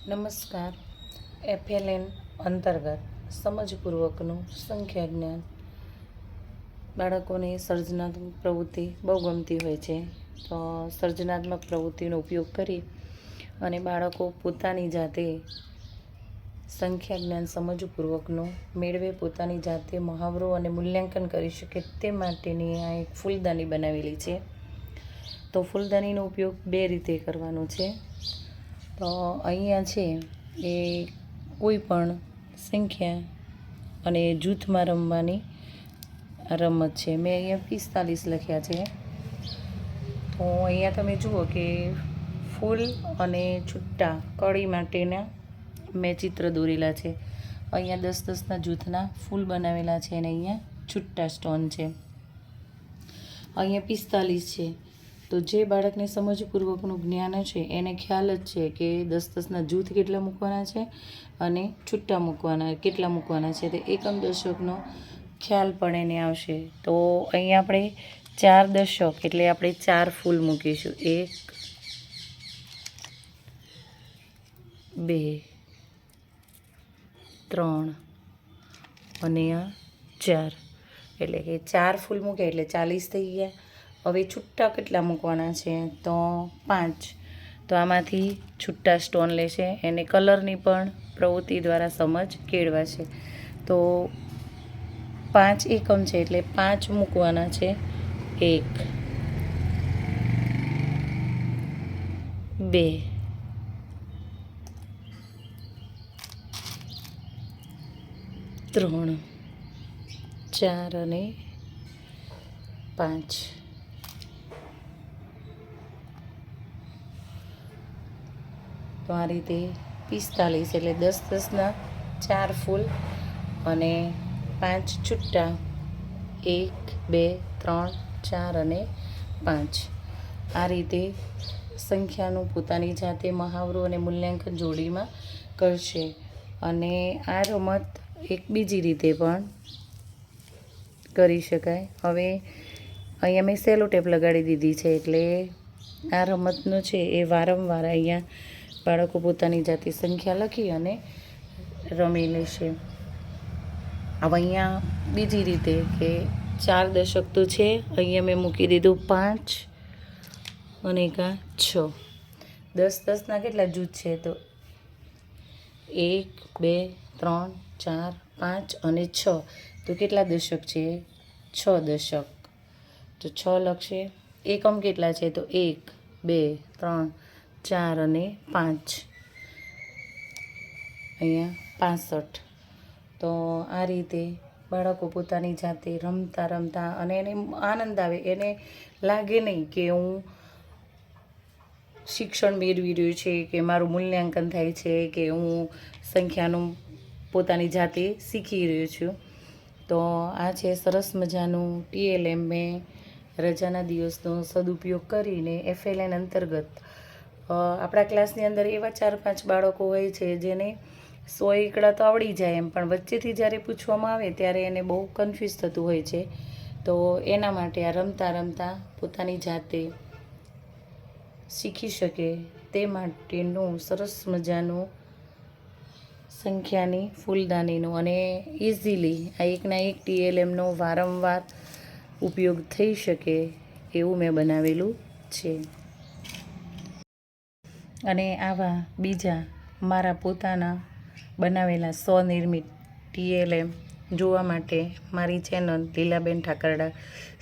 નમસ્કાર. FLN અંતર્ગત સમજપૂર્વકનું સંખ્યા જ્ઞાન. બાળકોને સર્જનાત્મક પ્રવૃત્તિ બહુ ગમતી હોય છે, તો સર્જનાત્મક પ્રવૃત્તિનો ઉપયોગ કરી અને બાળકો પોતાની જાતે સંખ્યા જ્ઞાન સમજપૂર્વકનું મેળવે, પોતાની જાતે મહાવરો અને મૂલ્યાંકન કરી શકે તે માટેની આ એક ફૂલદાની બનાવેલી છે. તો ફૂલદાનીનો ઉપયોગ બે રીતે કરવાનો છે. તો અહીંયા છે એ કોઈ પણ સંખ્યા અને જૂથમાં રમવાની રમત છે. મેં અહીંયા 45 લખ્યા છે. તો અહીંયા તમે જુઓ કે ફૂલ અને છૂટા કળી માટેના મેં ચિત્ર દોરેલા છે. અહીંયા 10-10ના જૂથના ફૂલ બનાવેલા છે અને અહીંયા છૂટા સ્ટોન છે. અહીંયા 45 છે. તો જે બાળકને સમજપૂર્વકનું જ્ઞાન છે એને ખ્યાલ જ છે કે 10-10ના જૂથ કેટલા મૂકવાના છે અને છૂટા કેટલા મૂકવાના છે. તો એકમ દશકનો ખ્યાલ પણ એને આવશે. તો અહીંયા આપણે 4 દશક એટલે આપણે 4 ફૂલ મૂકીશું. 1 2 3 અને આ 4 એટલે કે 4 ફૂલ મૂકે એટલે 40 થઈ ગયા. હવે છૂટા કેટલા મૂકવાના છે? તો 5. તો આમાંથી છૂટા સ્ટોન લેશે, એને કલરની પણ પ્રવૃત્તિ દ્વારા સમજ કેળવાશે. તો 5 એકમ છે એટલે 5 મૂકવાના છે. 1 2 3 4 અને 5. તો આ રીતે 45 એટલે 10-10ના 4 ફૂલ અને 5 છૂટા. 1 2 3 4 અને 5. આ રીતે સંખ્યાનું પોતાની જાતે મહાવરો અને મૂલ્યાંકન જોડીમાં કરશે. અને આ રમત એક બીજી રીતે પણ કરી શકાય. હવે અહીંયા મેં સેલો ટેપ લગાડી દીધી છે એટલે આ રમતનો છે એ વારંવાર અહીંયા બાળકો પોતાની જાતે સંખ્યા લખી અને રમી લેશે. હવે અહીંયા બીજી રીતે કે 4 દશક તો છે, અહીંયા મેં મૂકી દીધું 5 અને 6. 10-10ના કેટલા જૂથ છે? તો 1 2 3 4 5 અને 6. તો કેટલા દશક છે? 6 દશક. તો 6 લખશે. એકમ કેટલા છે? તો 1 2 3 4 અને 5. અહીંયા 65. તો આ રીતે બાળકો પોતાની જાતે રમતા રમતા અને એને આનંદ આવે, એને લાગે નહીં કે હું શિક્ષણ મેળવી રહ્યું છે કે મારું મૂલ્યાંકન થાય છે કે હું સંખ્યાનું પોતાની જાતે શીખી રહ્યો છું. તો આ છે સરસ મજાનું TLM. મેં રજાના દિવસનો સદુપયોગ કરીને FLN અંતર્ગત આપણા ક્લાસની અંદર એવા 4-5 બાળકો હોય છે જેને 100 એકડા તો આવડી જાય એમ, પણ વચ્ચેથી જ્યારે પૂછવામાં આવે ત્યારે એને બહુ કન્ફ્યુઝ થતું હોય છે. તો એના માટે આ રમતા રમતા પોતાની જાતે શીખી શકે તે માટેનું સરસ મજાનું સંખ્યાની ફૂલદાનીનું અને ઇઝીલી આ એકના એક TLMનો વારંવાર ઉપયોગ થઈ શકે એવું મેં બનાવેલું છે. અને આવા બીજા મારા પોતાના બનાવેલા સ્વનિર્મિત TLM જોવા માટે મારી ચેનલ લીલાબેન ઠાકરડા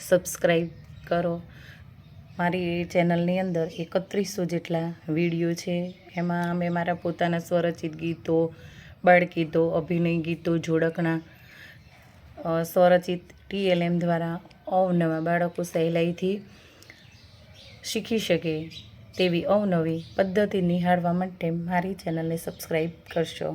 સબસ્ક્રાઈબ કરો. મારી ચેનલની અંદર 3100 જેટલા વિડીયો છે. એમાં અમે મારા પોતાના સ્વરચિત ગીતો, બાળગીતો, અભિનય ગીતો, જોડકણા સ્વરચિત TLM દ્વારા અવનવા બાળકો સહેલાઈથી શીખી શકે તેવી અવનવી પદ્ધતિ નિહાળવા માટે મારી ચેનલને સબસ્ક્રાઈબ કરશો.